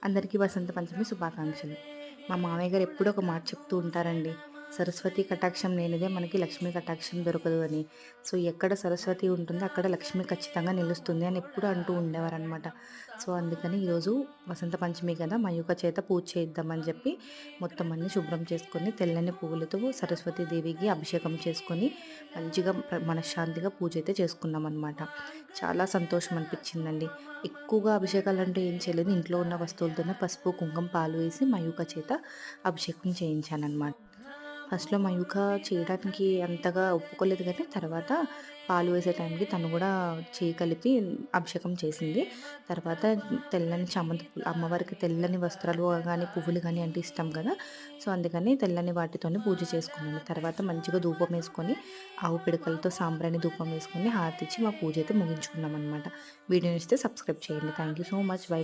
అందరికీ వసంత పంచమి శుభాకాంక్షలు. మా మామయ్య గారు ఎప్పుడూ ఒక మాట చెప్తూ ఉంటారండి. సరస్వతి కటాక్షం లేనిదే మనకి లక్ష్మీ కటాక్షం దొరకదు అని. సో, ఎక్కడ సరస్వతి ఉంటుందో అక్కడ లక్ష్మి ఖచ్చితంగా నిలుస్తుంది అని ఎప్పుడూ అంటూ ఉండేవారనమాట. సో, అందుకని ఈరోజు వసంత పంచమి కదా! మయూక చేత పూజ చేయిద్దామని చెప్పి మొత్తం అన్నీ శుభ్రం చేసుకొని తెల్లని పువ్వులతో సరస్వతి దేవికి అభిషేకం చేసుకొని మంచిగా మనశ్శాంతిగా పూజ అయితే చేసుకున్నామనమాట. చాలా సంతోషం అనిపించిందండి. ఎక్కువగా అభిషేకాలంటే ఏం చేయలేదు. ఇంట్లో ఉన్న వస్తువులతోనే పసుపు, కుంకుమ, పాలు వేసి మయూక చేత అభిషేకం చేయించాననమాట. ఫస్ట్‌లో మయూక చేయడానికి అంతగా ఒప్పుకోలేదు గానీ, తర్వాత పాలు వేసే టైంకి తను గూడా చేయి కలిపి అభిషేకం చేసింది. తర్వాత తెల్లని చామంతి పూలు అమ్మవారికి తెల్లని వస్త్రాలు గానీ, పువ్వులు గానీ అంటే ఇష్టం కదా! సో, అందుకని తెల్లని వాటితోనే పూజ చేసుకున్నాను. తర్వాత మంచిగా ధూపమేసుకొని, ఆవు పిడకలతో సాంబ్రాణి ధూపం వేసుకొని, హారతిచ్చి మా పూజ అయితే ముగించుకున్నామనమాట. వీడియో నచ్చితే సబ్స్క్రైబ్ చేయండి. Thank you so much. By.